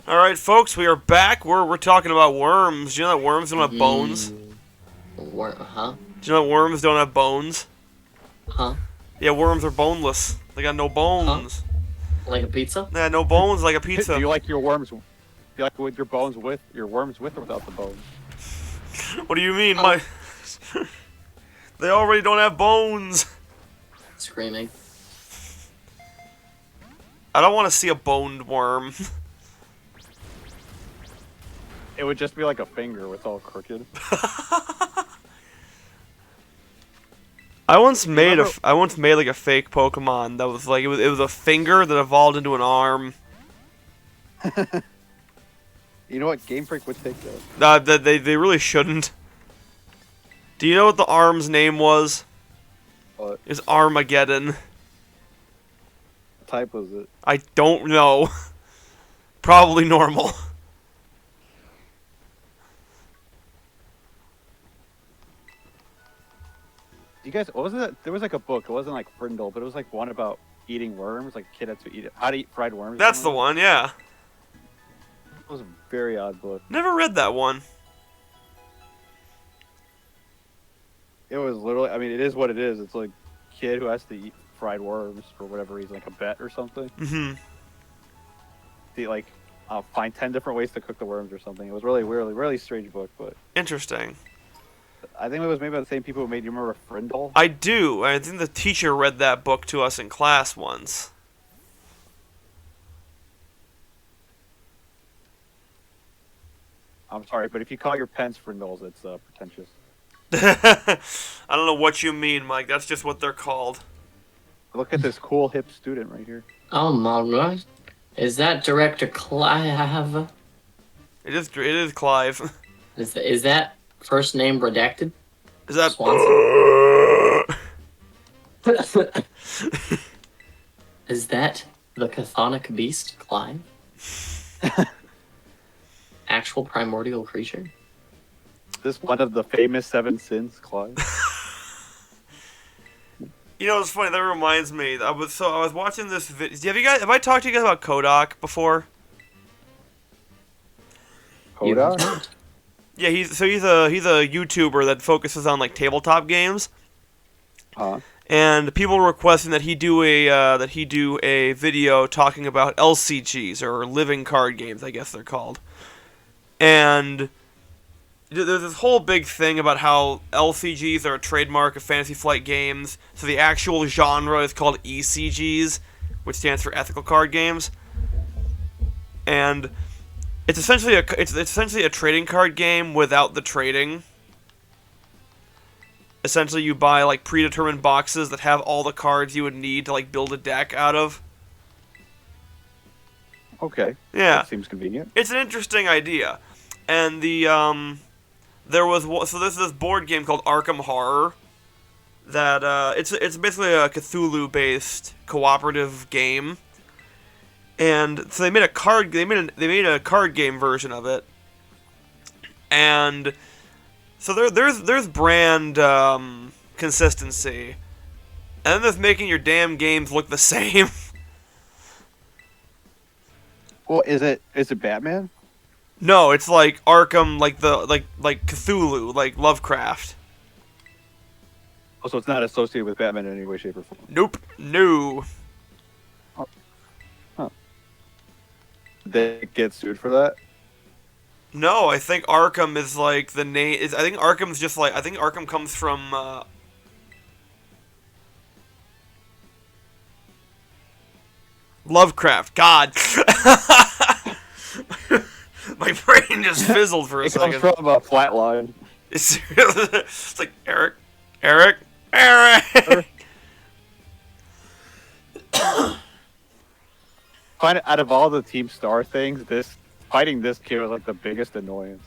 All right, folks, we are back. We're talking about worms. Do you know that worms don't have bones? Huh? Do you know that worms don't have bones? Huh? Yeah, worms are boneless. They got no Huh? bones. Like a pizza? They got no bones like a Do pizza. you like your worms? Do you like with your bones with your worms with or without the bones? What do you mean, my? They already don't have bones. Screaming. I don't want to see a boned worm. It would just be like a finger with all crooked. I once made like a fake Pokemon that was like it was a finger that evolved into an arm. You know what? Game Freak would take that. They really shouldn't. Do you know what the arm's name was? What It's Armageddon. type was it? I don't know. Probably normal. You guys, what was it? There was like a book. It wasn't like Frindle, but it was like one about eating worms. Like a kid had to eat it. How to eat fried worms. or That's the something one, yeah. It was a very odd book. Never read that one. It was literally. I mean, it is what it is. It's like a kid who has to eat fried worms for whatever reason, like a bet or something. Mm-hmm. Like, find 10 different ways to cook the worms or something. It was really strange book, but Interesting. I think it was made by the same people who made. You remember Frindle? I do. I think the teacher read that book to us in class once. I'm sorry, but if you call your pens Frindles, it's pretentious. I don't know what you mean, Mike. That's just what they're called. Look at this cool hip student right here. Oh my god. Is that Director Clive? It is Clive. Is that first name redacted? Is that Is that the chthonic beast, Clive? Actual primordial creature? This one of the famous 7 sins, Clive. You know, it's funny. That reminds me. I was watching this video. Have I talked to you guys about Kodak before? Kodak? Yeah, he's a YouTuber that focuses on like tabletop games. Huh? And people were requesting that he do a video talking about LCGs, or living card games, I guess they're called. And there's this whole big thing about how LCGs are a trademark of Fantasy Flight Games, so the actual genre is called ECGs, which stands for Ethical Card Games. And it's essentially a trading card game without the trading. Essentially, you buy like predetermined boxes that have all the cards you would need to like build a deck out of. Okay. Yeah. That seems convenient. It's an interesting idea. And there's this board game called Arkham Horror that it's basically a Cthulhu-based cooperative game. And so they made a card game version of it. And so there's brand consistency. And then there's making your damn games look the same. Well, is it Batman? No, it's like Arkham, like Cthulhu, like Lovecraft. Oh, so it's not associated with Batman in any way, shape, or form. Nope, no. Did they get sued for that? No, I think Arkham is like the name. I think Arkham's just like, I think Arkham comes from. Lovecraft. God. My brain just fizzled for a second. It comes from Flatline. It's like Eric. Find out of all the Team Star things, fighting this kid was like the biggest annoyance.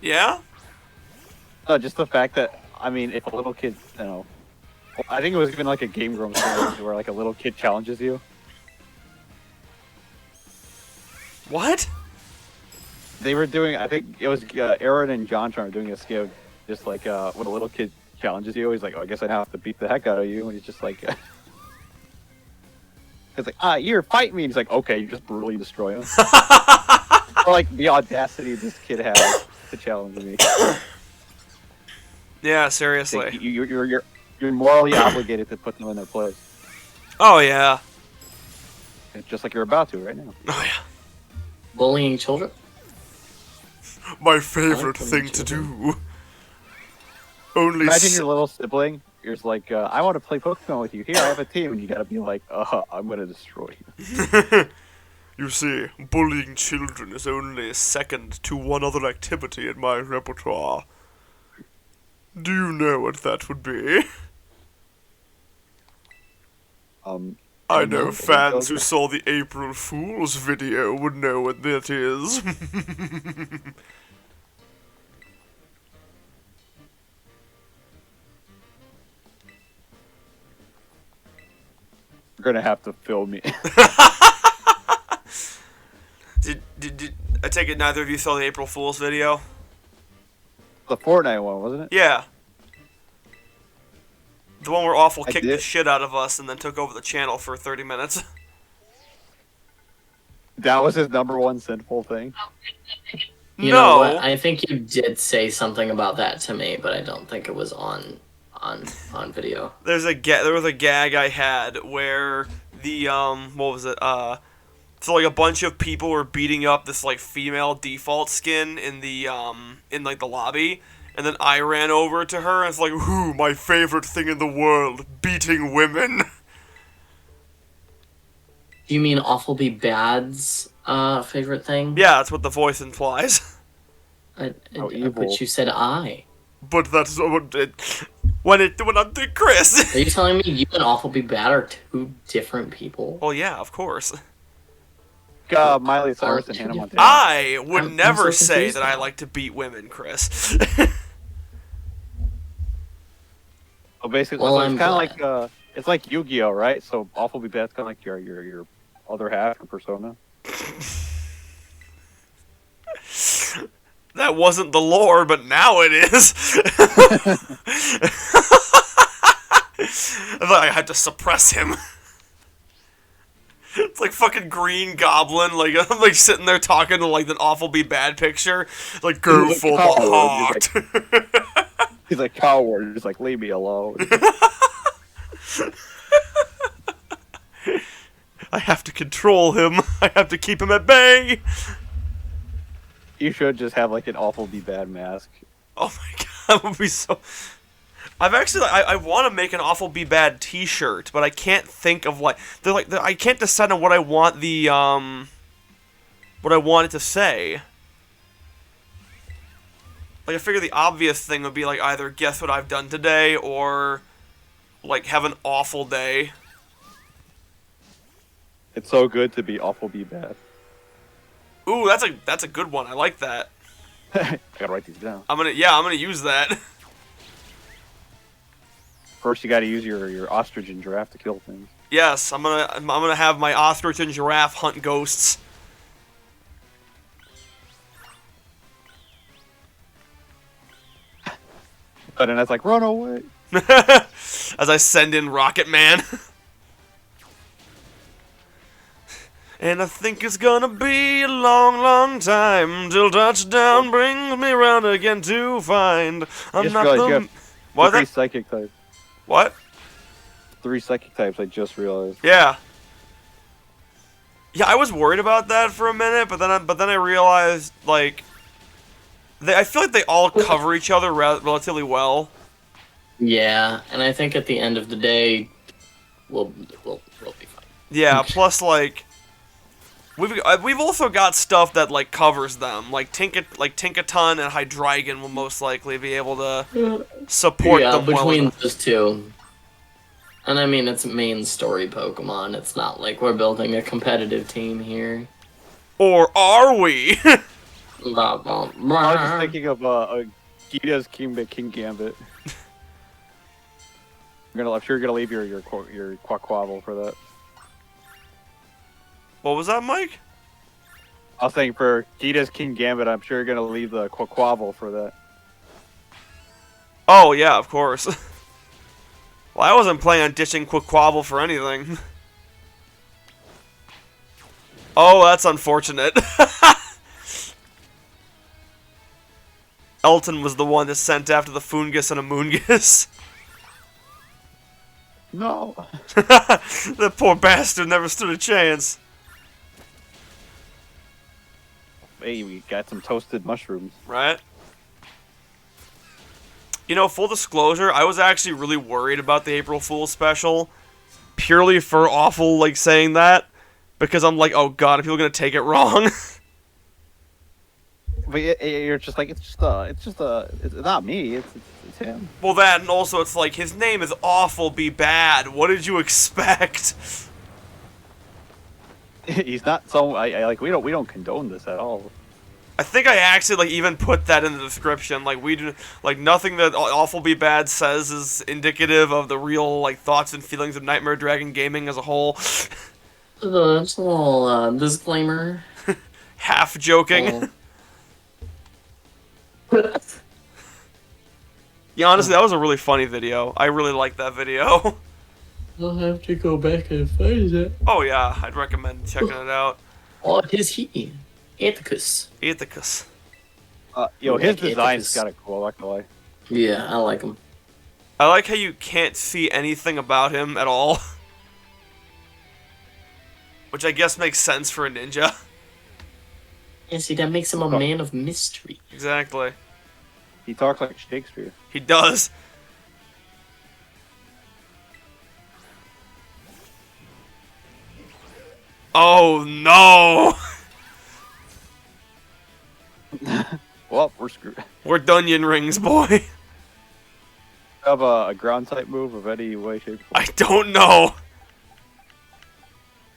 Yeah? No, just the fact that, I mean, if a little kid, I think it was even like a Game Grumps thing where like a little kid challenges you. What? They were doing, I think it was Aaron and John were doing a skit, just like when a little kid challenges you, he's like, oh, I guess I'd have to beat the heck out of you, and he's just like, it's like, you're fighting me, and he's like, okay, you just brutally destroy him. like the audacity this kid has to challenge me. Yeah, seriously. Like, you're morally obligated to put them in their place, Oh yeah. just like you're about to right now. Oh yeah. Bullying children? My favorite bullying thing to children. do. Only Imagine your little sibling. You're just like, I want to play Pokemon with you. Here, I have a team, and you gotta be like, I'm gonna destroy you. You see, bullying children is only second to one other activity in my repertoire. Do you know what that would be? I know fans who saw the April Fool's video would know what that is. You're gonna have to film me. Did I take it neither of you saw the April Fool's video? The Fortnite one, wasn't it? Yeah. The one where Awful I kicked the did. shit out of us and then took over the channel for 30 minutes. That was his number one sinful thing. You know what? No. I think you did say something about that to me, but I don't think it was on video. There was a gag I had where the what was it? So like a bunch of people were beating up this like female default skin in the in like the lobby, and then I ran over to her and it's like, "Ooh, my favorite thing in the world, beating women." Do you mean Awful Be Bad's favorite thing? Yeah, that's what the voice implies. How evil. But you said I. But that's what it when I'm to Chris. Are you telling me you and Awful Be Bad are two different people? Well, yeah, of course. Miley Cyrus and Hannah Montana. I would I'm never so say confused that I now. like to beat women, Chris. So basically, Well, so it's I'm kind of glad. like it's like Yu-Gi-Oh, right? So Awful Be Bad's kind of like your other half, your persona. That wasn't the lore, but now it is. I thought I had to suppress him. It's like fucking Green Goblin, like I'm like sitting there talking to like an Awful Be Bad picture, like go He's for like the coward, heart. He's like coward. He's like, leave me alone. I have to control him. I have to keep him at bay. You should just have like an Awful Be Bad mask. Oh my god, that would be so. I want to make an Awful Be Bad T-shirt, but I can't think of like I can't decide on what I want what I want it to say. Like I figure the obvious thing would be like either guess what I've done today or like have an awful day. It's so good to be Awful Be Bad. Ooh, that's a good one. I like that. I gotta write these down. I'm gonna use that. First, you gotta use your ostrich and giraffe to kill things. Yes, I'm gonna have my ostrich and giraffe hunt ghosts. But then it's like, run away. As I send in Rocket Man. And I think it's gonna be a long, long time till touchdown brings me round again to find I'm Just not realized you the. have What? three psychic types. What? 3 psychic types. I just realized. Yeah. Yeah, I was worried about that for a minute, but then I realized like I feel like they all cover each other relatively well. Yeah, and I think at the end of the day, we'll be fine. Yeah. Plus, like we've also got stuff that like covers them, like Tinkaton and Hydreigon will most likely be able to support Yeah, them well between enough. those two. And I mean, it's main story Pokemon. It's not like we're building a competitive team here. Or are we? Blah, blah, I was just blah. thinking of Gita's King Gambit. I'm sure you're gonna leave your Quaquavel for that. What was that, Mike? I was saying for Gita's King Gambit, I'm sure you're gonna leave the Quaquavel for that. Oh yeah, of course. Well, I wasn't planning on ditching Quaquavel for anything. Oh, that's unfortunate. Elton was the one that sent after the Foongus and Amoongus. No. That poor bastard never stood a chance. Hey, we got some toasted mushrooms. Right? You know, full disclosure, I was actually really worried about the April Fool's special. Purely for awful, like, saying that. Because I'm like, oh god, are people gonna take it wrong? But you're just like, it's not me, it's him. Well, that, and also it's like, his name is Awful Be Bad. What did you expect? He's not so. We don't condone this at all. I think I actually, like, even put that in the description. Like, we do, like, nothing that Awful Be Bad says is indicative of the real, like, thoughts and feelings of Nightmare Dragon Gaming as a whole. Just a little disclaimer. Half joking. Yeah, honestly, that was a really funny video. I really liked that video. I'll have to go back and find it. Oh yeah, I'd recommend checking it out. Oh, it is he. Ethicus. Ethicus. His design's kind of cool, not gonna lie. Yeah, I like him. I like how you can't see anything about him at all. Which I guess makes sense for a ninja. Yeah, see, that makes him a man of mystery. Exactly. He talks like Shakespeare. He does. Oh no! Well, we're screwed. We're Dunyan Rings, boy. Have a ground type move of any way, shape, or I don't know.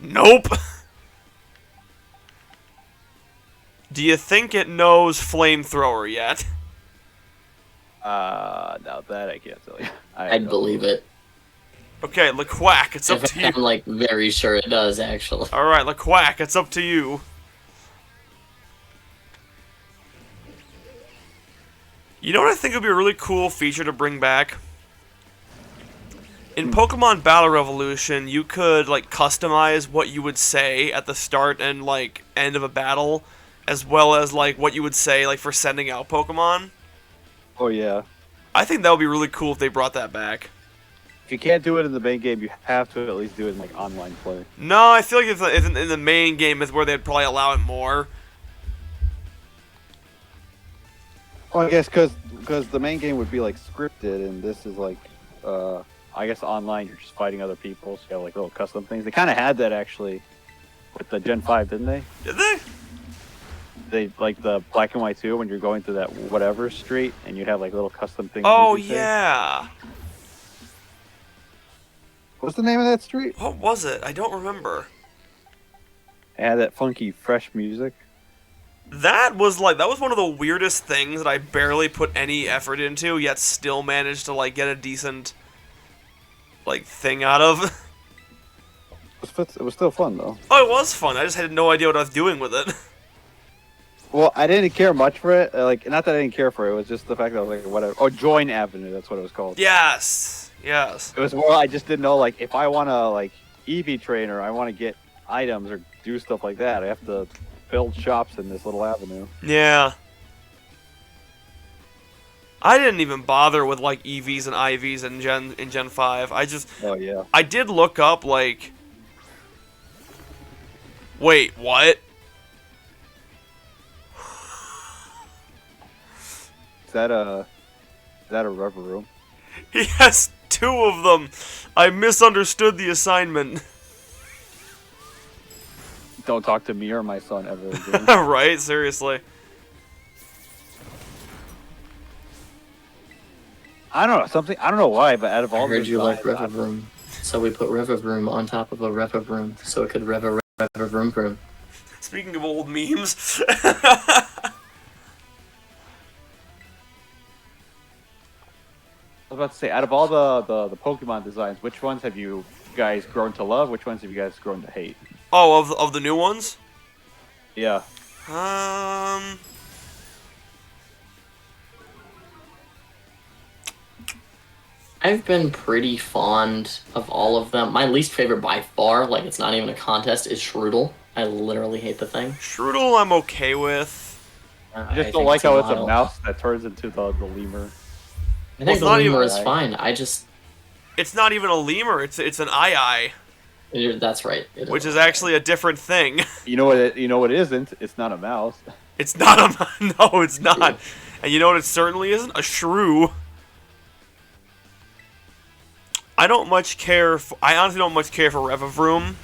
Nope. Do you think it knows flamethrower yet? No, that I can't tell you. I'd believe it. Okay, LeQuack, it's up to you. I'm like very sure it does, actually. Alright, LeQuack, it's up to you. You know what I think would be a really cool feature to bring back? In Pokemon Battle Revolution, you could, like, customize what you would say at the start and, like, end of a battle, as well as, like, what you would say, like, for sending out Pokemon. Oh, yeah. I think that would be really cool if they brought that back. If you can't do it in the main game, you have to at least do it in, like, online play. No, I feel like if in the main game is where they'd probably allow it more. Well, I guess because the main game would be, like, scripted, and this is, like, I guess online you're just fighting other people, so you have, like, little custom things. They kind of had that, actually, with the Gen 5, didn't they? Did they? They, like, the Black and White 2, when you're going through that whatever street, and you'd have, like, little custom things. Oh, you could say. yeah. What's the name of that street? What was it? I don't remember. It had that funky, fresh music. That was one of the weirdest things that I barely put any effort into, yet still managed to, like, get a decent, like, thing out of. It was still fun, though. Oh, it was fun. I just had no idea what I was doing with it. Well, I didn't care much for it. Like, not that I didn't care for it. It was just the fact that I was like, whatever. Oh, Join Avenue. That's what it was called. Yes. Yes. It was more. I just didn't know. Like, if I want to like EV train or I want to get items or do stuff like that, I have to build shops in this little avenue. Yeah. I didn't even bother with, like, EVs and IVs in Gen 5. Oh yeah. I did look up, like... Wait, what? Is that a rubber room? He has 2 of them. I misunderstood the assignment. Don't talk to me or my son ever again. Right? Seriously. I don't know something. I don't know why, but out of all I heard the you like designs, Revavroom. So we put Revavroom on top of a Revavroom, so it could Revavroom. Speaking of old memes. I was about to say, out of all the Pokemon designs, which ones have you guys grown to love? Which ones have you guys grown to hate? Oh, of the new ones? Yeah. I've been pretty fond of all of them. My least favorite by far, like it's not even a contest, is Shroodle. I literally hate the thing. Shroodle I'm okay with. I just don't like how it's a mouse that turns into the lemur. I think the not lemur even- is fine. It's not even a lemur. It's an ii, That's right. It which is an ii. actually a different thing. You know what? You know what it isn't? It's not a mouse. It's not a no. It's not. And you know what? It certainly isn't a shrew. I don't much care. I honestly don't much care for Revavroom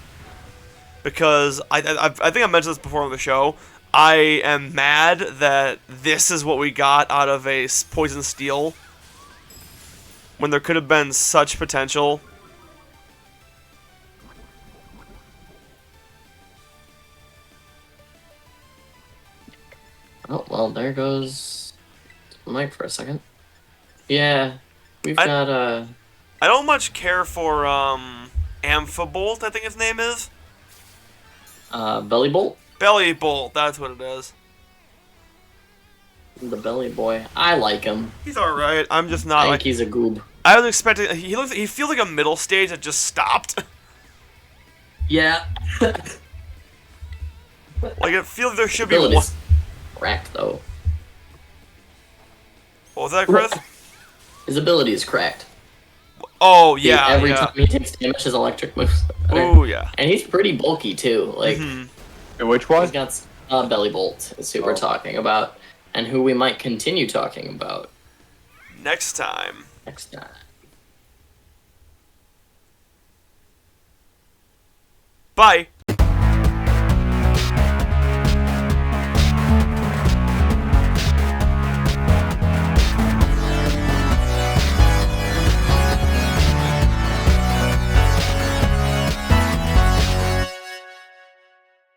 because I think I mentioned this before on the show. I am mad that this is what we got out of a Poison Steel when there could have been such potential. Oh, well, there goes Mike for a second. Yeah, we've got I don't much care for Amphibolt, I think his name is. Belly Bolt. Belly Bolt, that's what it is. The Belly Boy. I like him. He's alright. I'm just not I think like he's a goob. I was expecting he feels like a middle stage that just stopped. Yeah. Like I feel like there should be one. Ability's cracked though. What was that, Chris? His ability is cracked. Oh yeah, Every yeah. time he takes damage, his electric moves. Oh yeah. And he's pretty bulky too. Like Mhm. And which one? he's got Belly Bolt is who we're talking about, and who we might continue talking about Next time. next time. Bye.